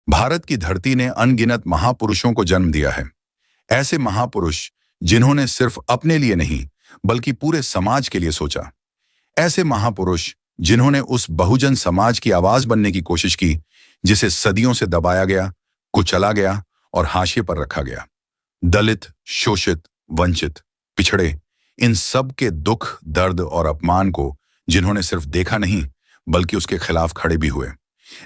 भारत की धरती ने अनगिनत महापुरुषों को जन्म दिया है। ऐसे महापुरुष जिन्होंने सिर्फ अपने लिए नहीं बल्कि पूरे समाज के लिए सोचा। ऐसे महापुरुष जिन्होंने उस बहुजन समाज की आवाज बनने की कोशिश की जिसे सदियों से दबाया गया, कुचला गया और हाशिए पर रखा गया। दलित, शोषित, वंचित, पिछड़े, इन सब के दुख, दर्द और अपमान को जिन्होंने सिर्फ देखा नहीं बल्कि उसके खिलाफ खड़े भी हुए।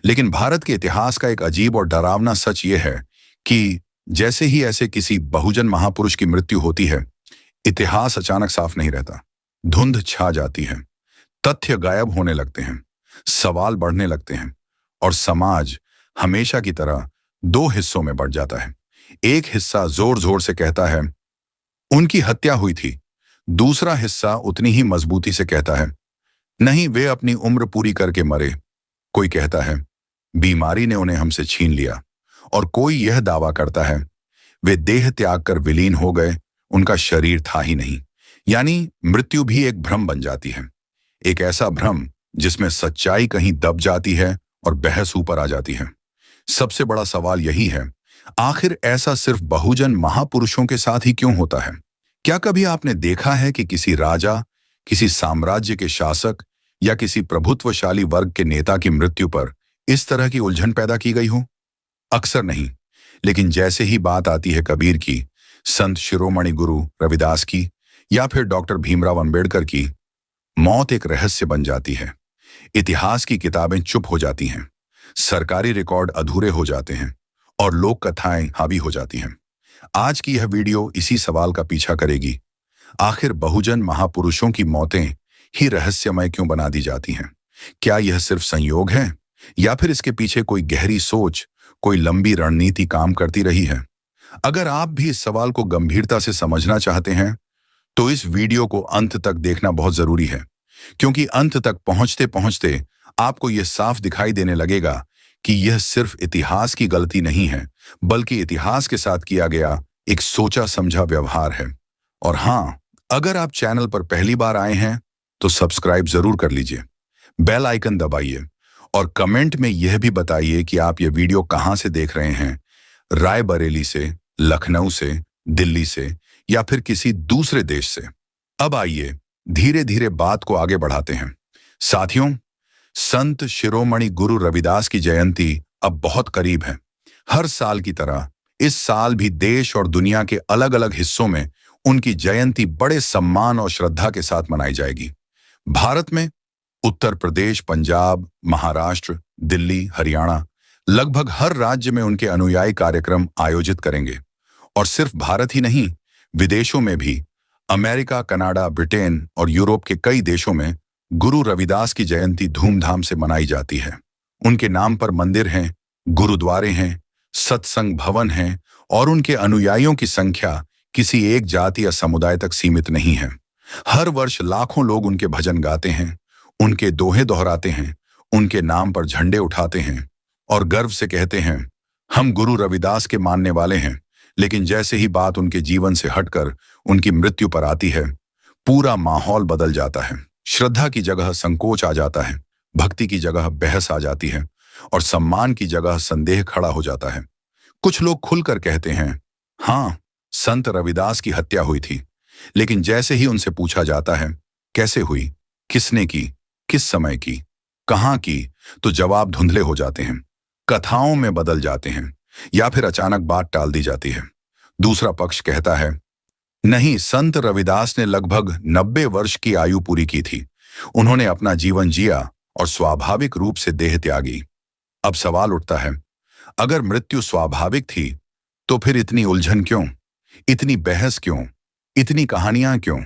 लेकिन भारत के इतिहास का एक अजीब और डरावना सच यह है कि जैसे ही ऐसे किसी बहुजन महापुरुष की मृत्यु होती है, इतिहास अचानक साफ नहीं रहता। धुंध छा जाती है, तथ्य गायब होने लगते हैं, सवाल बढ़ने लगते हैं और समाज हमेशा की तरह दो हिस्सों में बढ़ जाता है। एक हिस्सा जोर जोर से कहता है उनकी हत्या हुई थी, दूसरा हिस्सा उतनी ही मजबूती से कहता है नहीं, वे अपनी उम्र पूरी करके मरे। कोई कहता है बीमारी ने उन्हें हमसे छीन लिया और कोई यह दावा करता है वे देह त्याग कर विलीन हो गए, उनका शरीर था ही नहीं। यानी मृत्यु भी एक भ्रम बन जाती है, एक ऐसा भ्रम जिसमें सच्चाई कहीं दब जाती है और बहस ऊपर आ जाती है। सबसे बड़ा सवाल यही है, आखिर ऐसा सिर्फ बहुजन महापुरुषों के साथ ही क्यों होता है? क्या कभी आपने देखा है कि किसी राजा, किसी साम्राज्य के शासक या किसी प्रभुत्वशाली वर्ग के नेता की मृत्यु पर इस तरह की उलझन पैदा की गई हो? अक्सर नहीं, लेकिन जैसे ही बात आती है कबीर की, संत शिरोमणि गुरु रविदास की या फिर डॉक्टर भीमराव अंबेडकर की, मौत एक रहस्य बन जाती है। इतिहास की किताबें चुप हो जाती हैं, सरकारी रिकॉर्ड अधूरे हो जाते हैं और लोक कथाएं हावी हो जाती हैं। आज की यह वीडियो इसी सवाल का पीछा करेगी, आखिर बहुजन महापुरुषों की मौतें ही रहस्यमय क्यों बना दी जाती हैं? क्या यह सिर्फ संयोग है या फिर इसके पीछे कोई गहरी सोच, कोई लंबी रणनीति काम करती रही है? अगर आप भी इस सवाल को गंभीरता से समझना चाहते हैं तो इस वीडियो को अंत तक देखना बहुत जरूरी है, क्योंकि अंत तक पहुंचते पहुंचते आपको यह साफ दिखाई देने लगेगा कि यह सिर्फ इतिहास की गलती नहीं है बल्कि इतिहास के साथ किया गया एक सोचा समझा व्यवहार है। और हाँ, अगर आप चैनल पर पहली बार आए हैं तो सब्सक्राइब जरूर कर लीजिए, बेल आइकन दबाइए और कमेंट में यह भी बताइए कि आप यह वीडियो कहां से देख रहे हैं, रायबरेली से, लखनऊ से, दिल्ली से या फिर किसी दूसरे देश से। अब आइए धीरे धीरे बात को आगे बढ़ाते हैं। साथियों, संत शिरोमणि गुरु रविदास की जयंती अब बहुत करीब है। हर साल की तरह इस साल भी देश और दुनिया के अलग अलग हिस्सों में उनकी जयंती बड़े सम्मान और श्रद्धा के साथ मनाई जाएगी। भारत में उत्तर प्रदेश, पंजाब, महाराष्ट्र, दिल्ली, हरियाणा, लगभग हर राज्य में उनके अनुयायी कार्यक्रम आयोजित करेंगे। और सिर्फ भारत ही नहीं, विदेशों में भी, अमेरिका, कनाडा, ब्रिटेन और यूरोप के कई देशों में गुरु रविदास की जयंती धूमधाम से मनाई जाती है। उनके नाम पर मंदिर हैं, गुरुद्वारे हैं, सत्संग भवन हैं और उनके अनुयायियों की संख्या किसी एक जाति या समुदाय तक सीमित नहीं है। हर वर्ष लाखों लोग उनके भजन गाते हैं, उनके दोहे दोहराते हैं, उनके नाम पर झंडे उठाते हैं और गर्व से कहते हैं हम गुरु रविदास के मानने वाले हैं। लेकिन जैसे ही बात उनके जीवन से हटकर उनकी मृत्यु पर आती है, पूरा माहौल बदल जाता है। श्रद्धा की जगह संकोच आ जाता है, भक्ति की जगह बहस आ जाती है और सम्मान की जगह संदेह खड़ा हो जाता है। कुछ लोग खुलकर कहते हैं हाँ, संत रविदास की हत्या हुई थी, लेकिन जैसे ही उनसे पूछा जाता है कैसे हुई, किसने की, किस समय की, कहां की, तो जवाब धुंधले हो जाते हैं, कथाओं में बदल जाते हैं या फिर अचानक बात टाल दी जाती है। दूसरा पक्ष कहता है नहीं, संत रविदास ने लगभग 90 वर्ष की आयु पूरी की थी, उन्होंने अपना जीवन जिया और स्वाभाविक रूप से देह त्यागी। अब सवाल उठता है, अगर मृत्यु स्वाभाविक थी तो फिर इतनी उलझन क्यों, इतनी बहस क्यों, इतनी कहानियां क्यों?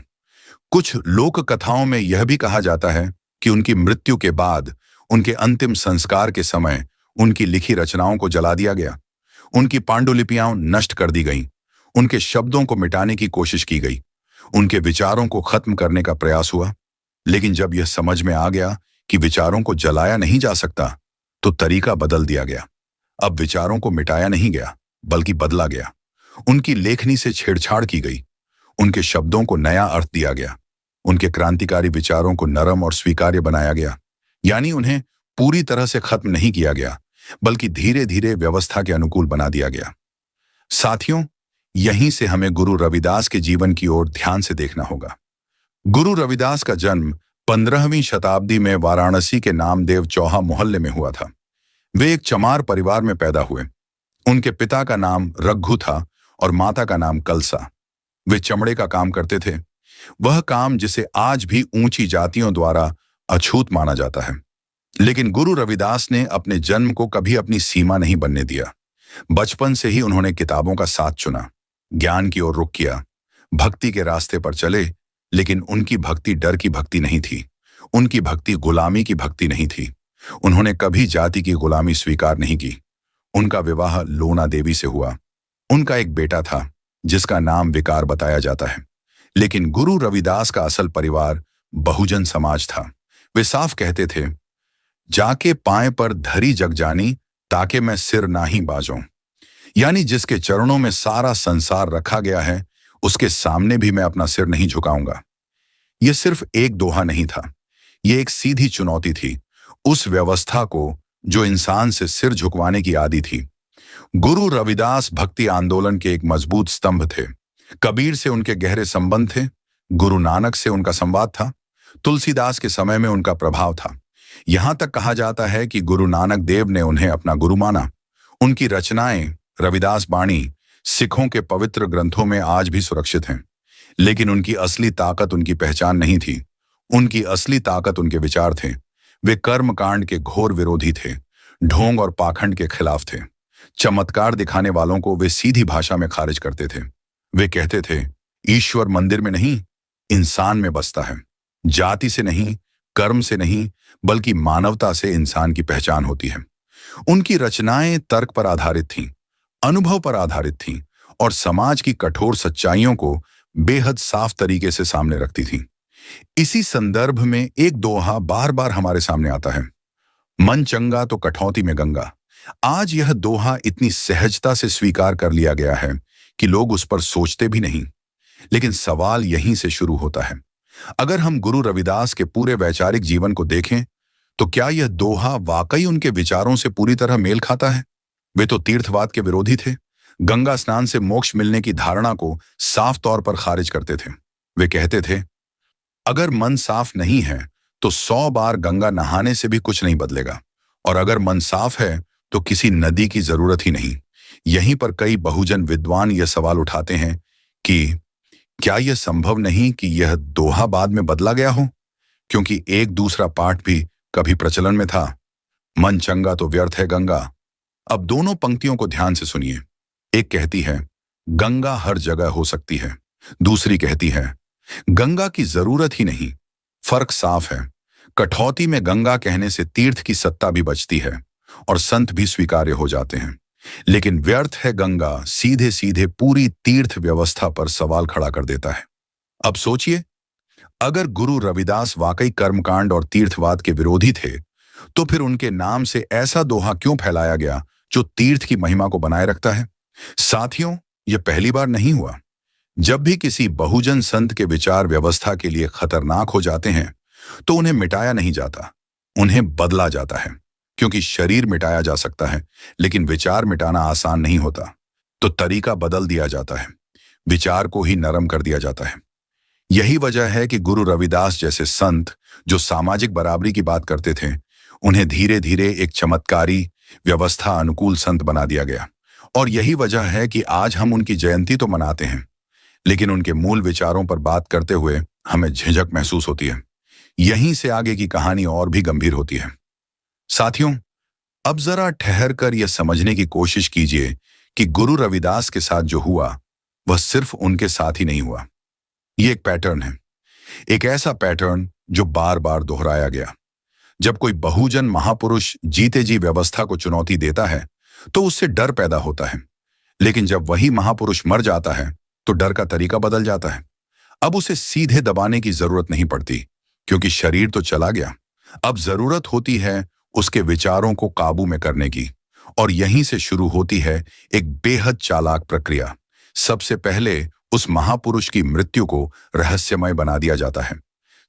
कुछ लोक कथाओं में यह भी कहा जाता है कि उनकी मृत्यु के बाद उनके अंतिम संस्कार के समय उनकी लिखी रचनाओं को जला दिया गया, उनकी पांडुलिपियां नष्ट कर दी गईं, उनके शब्दों को मिटाने की कोशिश की गई, उनके विचारों को खत्म करने का प्रयास हुआ। लेकिन जब यह समझ में आ गया कि विचारों को जलाया नहीं जा सकता तो तरीका बदल दिया गया। अब विचारों को मिटाया नहीं गया बल्कि बदला गया। उनकी लेखनी से छेड़छाड़ की गई, उनके शब्दों को नया अर्थ दिया गया, उनके क्रांतिकारी विचारों को नरम और स्वीकार्य बनाया गया। यानी उन्हें पूरी तरह से खत्म नहीं किया गया, बल्कि धीरे धीरे व्यवस्था के अनुकूल बना दिया गया। साथियों, यहीं से हमें गुरु रविदास के जीवन की ओर ध्यान से देखना होगा। गुरु रविदास का जन्म 15वीं शताब्दी में वाराणसी के नामदेव चौहा मोहल्ले में हुआ था। वे एक चमार परिवार में पैदा हुए। उनके पिता का नाम रघु था और माता का नाम कलसा। वे चमड़े का काम करते थे, वह काम जिसे आज भी ऊंची जातियों द्वारा अछूत माना जाता है। लेकिन गुरु रविदास ने अपने जन्म को कभी अपनी सीमा नहीं बनने दिया। बचपन से ही उन्होंने किताबों का साथ चुना, ज्ञान की ओर रुख किया, भक्ति के रास्ते पर चले। लेकिन उनकी भक्ति डर की भक्ति नहीं थी, उनकी भक्ति गुलामी की भक्ति नहीं थी। उन्होंने कभी जाति की गुलामी स्वीकार नहीं की। उनका विवाह लोना देवी से हुआ। उनका एक बेटा था जिसका नाम विकार बताया जाता है। लेकिन गुरु रविदास का असल परिवार बहुजन समाज था। वे साफ कहते थे, जाके पाए पर धरी जग जानी, ताके मैं सिर ना ही बाजूं। यानी जिसके चरणों में सारा संसार रखा गया है, उसके सामने भी मैं अपना सिर नहीं झुकाऊंगा। यह सिर्फ एक दोहा नहीं था, यह एक सीधी चुनौती थी उस व्यवस्था को जो इंसान से सिर झुकवाने की आदी थी। गुरु रविदास भक्ति आंदोलन के एक मजबूत स्तंभ थे। कबीर से उनके गहरे संबंध थे, गुरु नानक से उनका संवाद था, तुलसीदास के समय में उनका प्रभाव था। यहां तक कहा जाता है कि गुरु नानक देव ने उन्हें अपना गुरु माना। उनकी रचनाएं रविदास बाणी सिखों के पवित्र ग्रंथों में आज भी सुरक्षित हैं। लेकिन उनकी असली ताकत उनकी पहचान नहीं थी, उनकी असली ताकत उनके विचार थे। वे कर्मकांड के घोर विरोधी थे, ढोंग और पाखंड के खिलाफ थे। चमत्कार दिखाने वालों को वे सीधी भाषा में खारिज करते थे। वे कहते थे, ईश्वर मंदिर में नहीं, इंसान में बसता है। जाति से नहीं, कर्म से नहीं, बल्कि मानवता से इंसान की पहचान होती है। उनकी रचनाएं तर्क पर आधारित थीं, अनुभव पर आधारित थीं और समाज की कठोर सच्चाइयों को बेहद साफ तरीके से सामने रखती थीं। इसी संदर्भ में एक दोहा बार बार हमारे सामने आता है, मन चंगा तो कठौती में गंगा। आज यह दोहा इतनी सहजता से स्वीकार कर लिया गया है कि लोग उस पर सोचते भी नहीं। लेकिन सवाल यहीं से शुरू होता है। अगर हम गुरु रविदास के पूरे वैचारिक जीवन को देखें तो क्या यह दोहा वाकई उनके विचारों से पूरी तरह मेल खाता है? वे तो तीर्थवाद के विरोधी थे, गंगा स्नान से मोक्ष मिलने की धारणा को साफ तौर पर खारिज करते थे। वे कहते थे, अगर मन साफ नहीं है तो 100 बार गंगा नहाने से भी कुछ नहीं बदलेगा, और अगर मन साफ है तो किसी नदी की जरूरत ही नहीं। यहीं पर कई बहुजन विद्वान यह सवाल उठाते हैं कि क्या यह संभव नहीं कि यह दोहा बाद में बदला गया हो, क्योंकि एक दूसरा पाठ भी कभी प्रचलन में था, मन चंगा तो व्यर्थ है गंगा। अब दोनों पंक्तियों को ध्यान से सुनिए। एक कहती है, गंगा हर जगह हो सकती है। दूसरी कहती है, गंगा की जरूरत ही नहीं। फर्क साफ है। कठौती में गंगा कहने से तीर्थ की सत्ता भी बचती है और संत भी स्वीकार्य हो जाते हैं। लेकिन व्यर्थ है गंगा सीधे सीधे पूरी तीर्थ व्यवस्था पर सवाल खड़ा कर देता है। अब सोचिए, अगर गुरु रविदास वाकई कर्मकांड और तीर्थवाद के विरोधी थे, तो फिर उनके नाम से ऐसा दोहा क्यों फैलाया गया जो तीर्थ की महिमा को बनाए रखता है? साथियों, यह पहली बार नहीं हुआ। जब भी किसी बहुजन संत के विचार व्यवस्था के लिए खतरनाक हो जाते हैं तो उन्हें मिटाया नहीं जाता, उन्हें बदला जाता है। क्योंकि शरीर मिटाया जा सकता है, लेकिन विचार मिटाना आसान नहीं होता। तो तरीका बदल दिया जाता है, विचार को ही नरम कर दिया जाता है। यही वजह है कि गुरु रविदास जैसे संत जो सामाजिक बराबरी की बात करते थे, उन्हें धीरे धीरे एक चमत्कारी व्यवस्था अनुकूल संत बना दिया गया। और यही वजह है कि आज हम उनकी जयंती तो मनाते हैं, लेकिन उनके मूल विचारों पर बात करते हुए हमें झिझक महसूस होती है। यहीं से आगे की कहानी और भी गंभीर होती है। साथियों, अब जरा ठहर कर यह समझने की कोशिश कीजिए कि गुरु रविदास के साथ जो हुआ वह सिर्फ उनके साथ ही नहीं हुआ। यह एक पैटर्न है, एक ऐसा पैटर्न जो बार बार दोहराया गया। जब कोई बहुजन महापुरुष जीते जी व्यवस्था को चुनौती देता है तो उससे डर पैदा होता है। लेकिन जब वही महापुरुष मर जाता है तो डर का तरीका बदल जाता है। अब उसे सीधे दबाने की जरूरत नहीं पड़ती, क्योंकि शरीर तो चला गया। अब जरूरत होती है उसके विचारों को काबू में करने की। और यहीं से शुरू होती है एक बेहद चालाक प्रक्रिया। सबसे पहले उस महापुरुष की मृत्यु को रहस्यमय बना दिया जाता है।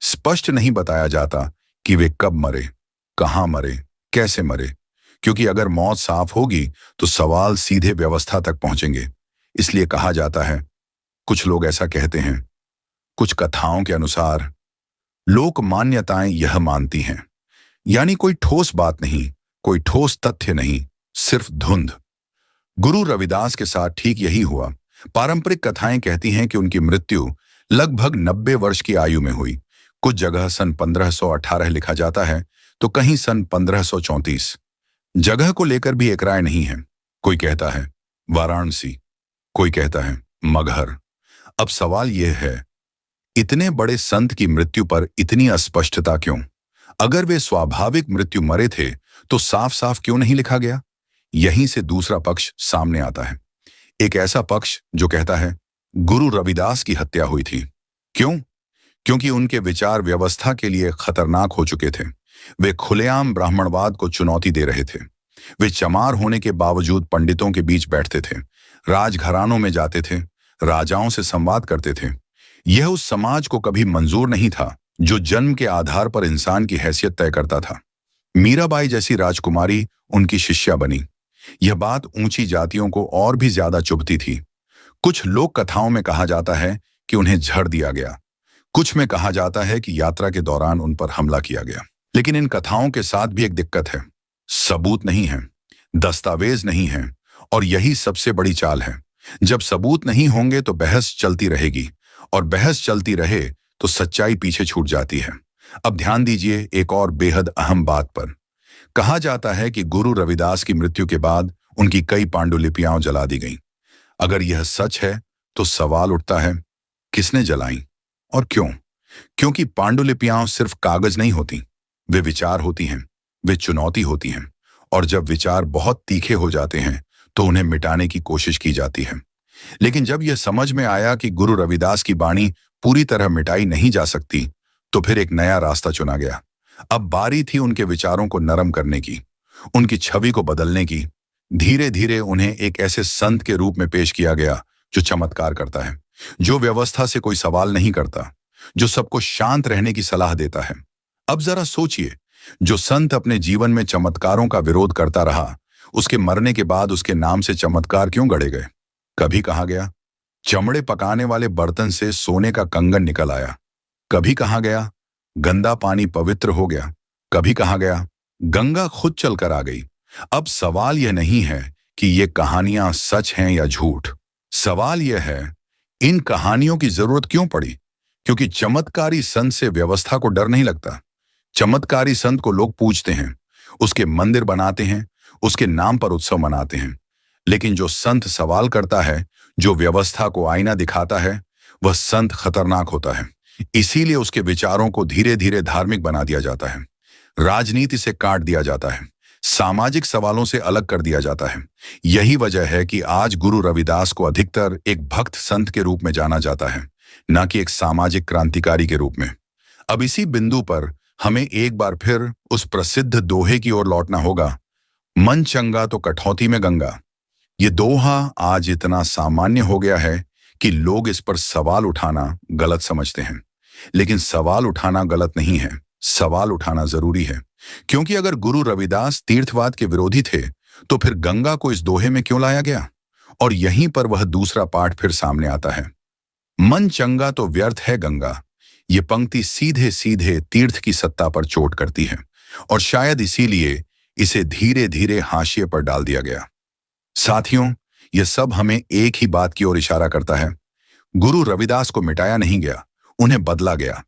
स्पष्ट नहीं बताया जाता कि वे कब मरे, कहां मरे, कैसे मरे, क्योंकि अगर मौत साफ होगी तो सवाल सीधे व्यवस्था तक पहुंचेंगे। इसलिए कहा जाता है, कुछ लोग ऐसा कहते हैं, कुछ कथाओं के अनुसार लोक मान्यताएं यह मानती हैं, यानी कोई ठोस बात नहीं, कोई ठोस तथ्य नहीं, सिर्फ धुंध। गुरु रविदास के साथ ठीक यही हुआ। पारंपरिक कथाएं कहती हैं कि उनकी मृत्यु लगभग 90 वर्ष की आयु में हुई। कुछ जगह सन 1518 लिखा जाता है तो कहीं सन 1534। जगह को लेकर भी एक राय नहीं है। कोई कहता है वाराणसी, कोई कहता है मगहर। अब सवाल यह है, इतने बड़े संत की मृत्यु पर इतनी अस्पष्टता क्यों? अगर वे स्वाभाविक मृत्यु मरे थे तो साफ साफ क्यों नहीं लिखा गया? यहीं से दूसरा पक्ष सामने आता है। एक ऐसा पक्ष जो कहता है गुरु रविदास की हत्या हुई थी। क्यों? क्योंकि उनके विचार व्यवस्था के लिए खतरनाक हो चुके थे। वे खुलेआम ब्राह्मणवाद को चुनौती दे रहे थे। वे चमार होने के बावजूद पंडितों के बीच बैठते थे, राजघरानों में जाते थे, राजाओं से संवाद करते थे। यह उस समाज को कभी मंजूर नहीं था जो जन्म के आधार पर इंसान की हैसियत तय करता था। मीराबाई जैसी राजकुमारी उनकी शिष्या बनी। यह बात ऊंची जातियों को और भी ज्यादा चुभती थी। कुछ लोक कथाओं में कहा जाता है कि उन्हें झड़ दिया गया, कुछ में कहा जाता है कि यात्रा के दौरान उन पर हमला किया गया। लेकिन इन कथाओं के साथ भी एक दिक्कत है, सबूत नहीं है, दस्तावेज नहीं है, और यही सबसे बड़ी चाल है। जब सबूत नहीं होंगे तो बहस चलती रहेगी, और बहस चलती रहे तो सच्चाई पीछे छूट जाती है। अब ध्यान दीजिए एक और बेहद अहम बात पर। कहा जाता है कि गुरु रविदास की मृत्यु के बाद उनकी कई पांडुलिपियां जला दी गईं। अगर यह सच है तो सवाल उठता है, किसने जलाई और क्यों? क्योंकि पांडुलिपियां सिर्फ कागज नहीं होती, वे विचार होती हैं, वे चुनौती होती हैं, और जब विचार बहुत तीखे हो जाते हैं तो उन्हें मिटाने की कोशिश की जाती है। लेकिन जब यह समझ में आया कि गुरु रविदास की वाणी पूरी तरह मिटाई नहीं जा सकती, तो फिर एक नया रास्ता चुना गया। अब बारी थी उनके विचारों को नरम करने की, उनकी छवि को बदलने की। धीरे धीरे उन्हें एक ऐसे संत के रूप में पेश किया गया जो चमत्कार करता है, जो व्यवस्था से कोई सवाल नहीं करता, जो सबको शांत रहने की सलाह देता है। अब जरा सोचिए, जो संत अपने जीवन में चमत्कारों का विरोध करता रहा, उसके मरने के बाद उसके नाम से चमत्कार क्यों गढ़े गए? कभी कहा गया चमड़े पकाने वाले बर्तन से सोने का कंगन निकल आया, कभी कहा गया गंदा पानी पवित्र हो गया, कभी कहा गया गंगा खुद चलकर आ गई। अब सवाल यह नहीं है कि ये कहानियां सच हैं या झूठ। सवाल यह है, इन कहानियों की जरूरत क्यों पड़ी? क्योंकि चमत्कारी संत से व्यवस्था को डर नहीं लगता। चमत्कारी संत को लोग पूजते हैं, उसके मंदिर बनाते हैं, उसके नाम पर उत्सव मनाते हैं। लेकिन जो संत सवाल करता है, जो व्यवस्था को आईना दिखाता है, वह संत खतरनाक होता है। इसीलिए उसके विचारों को धीरे धीरे धार्मिक बना दिया जाता है, राजनीति से काट दिया जाता है, सामाजिक सवालों से अलग कर दिया जाता है। यही वजह है कि आज गुरु रविदास को अधिकतर एक भक्त संत के रूप में जाना जाता है, न कि एक सामाजिक क्रांतिकारी के रूप में। अब इसी बिंदु पर हमें एक बार फिर उस प्रसिद्ध दोहे की ओर लौटना होगा, मन चंगा तो कठौती में गंगा। ये दोहा आज इतना सामान्य हो गया है कि लोग इस पर सवाल उठाना गलत समझते हैं। लेकिन सवाल उठाना गलत नहीं है, सवाल उठाना जरूरी है। क्योंकि अगर गुरु रविदास तीर्थवाद के विरोधी थे तो फिर गंगा को इस दोहे में क्यों लाया गया? और यहीं पर वह दूसरा पाठ फिर सामने आता है, मन चंगा तो व्यर्थ है गंगा। ये पंक्ति सीधे सीधे तीर्थ की सत्ता पर चोट करती है, और शायद इसीलिए इसे धीरे धीरे हाशिए पर डाल दिया गया। साथियों, यह सब हमें एक ही बात की ओर इशारा करता है, गुरु रविदास को मिटाया नहीं गया, उन्हें बदला गया।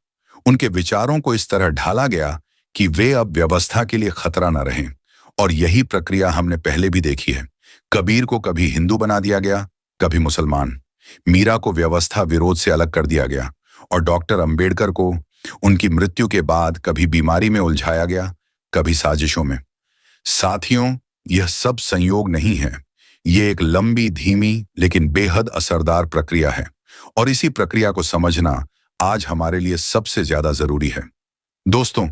उनके विचारों को इस तरह ढाला गया कि वे अब व्यवस्था के लिए खतरा न रहें। और यही प्रक्रिया हमने पहले भी देखी है। कबीर को कभी हिंदू बना दिया गया, कभी मुसलमान। मीरा को व्यवस्था विरोध से अलग कर दिया गया, और डॉक्टर अंबेडकर को उनकी मृत्यु के बाद कभी बीमारी में उलझाया गया, कभी साजिशों में। साथियों, यह सब संयोग नहीं है, ये एक लंबी, धीमी लेकिन बेहद असरदार प्रक्रिया है, और इसी प्रक्रिया को समझना आज हमारे लिए सबसे ज्यादा जरूरी है। दोस्तों,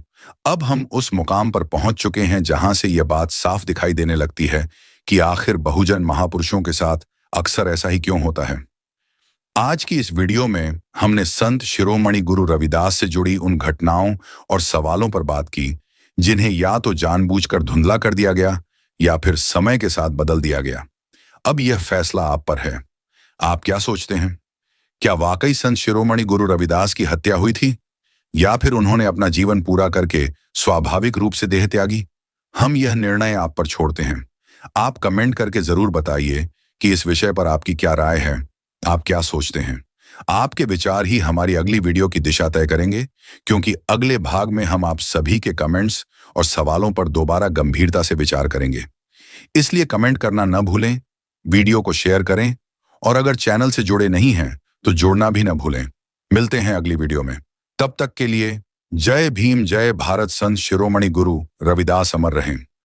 अब हम उस मुकाम पर पहुंच चुके हैं जहां से यह बात साफ दिखाई देने लगती है कि आखिर बहुजन महापुरुषों के साथ अक्सर ऐसा ही क्यों होता है। आज की इस वीडियो में हमने संत शिरोमणि गुरु रविदास से जुड़ी उन घटनाओं और सवालों पर बात की जिन्हें या तो जानबूझकर धुंधला कर दिया गया या फिर समय के साथ बदल दिया गया? अब यह फैसला आप पर है। आप क्या सोचते हैं? क्या वाकई संत शिरोमणि गुरु रविदास की हत्या हुई थी, या फिर उन्होंने अपना जीवन पूरा करके स्वाभाविक रूप से देह त्यागी? हम यह निर्णय आप पर छोड़ते हैं। आप कमेंट करके जरूर बताइए कि इस विषय पर आपकी क्या राय है, आप क्या सोचते हैं। आपके विचार ही हमारी अगली वीडियो की दिशा तय करेंगे, क्योंकि अगले भाग में हम आप सभी के कमेंट्स और सवालों पर दोबारा गंभीरता से विचार करेंगे। इसलिए कमेंट करना न भूलें, वीडियो को शेयर करें, और अगर चैनल से जुड़े नहीं हैं तो जुड़ना भी न भूलें। मिलते हैं अगली वीडियो में। तब तक के लिए जय भीम, जय भारत। संत शिरोमणि गुरु रविदास अमर रहें।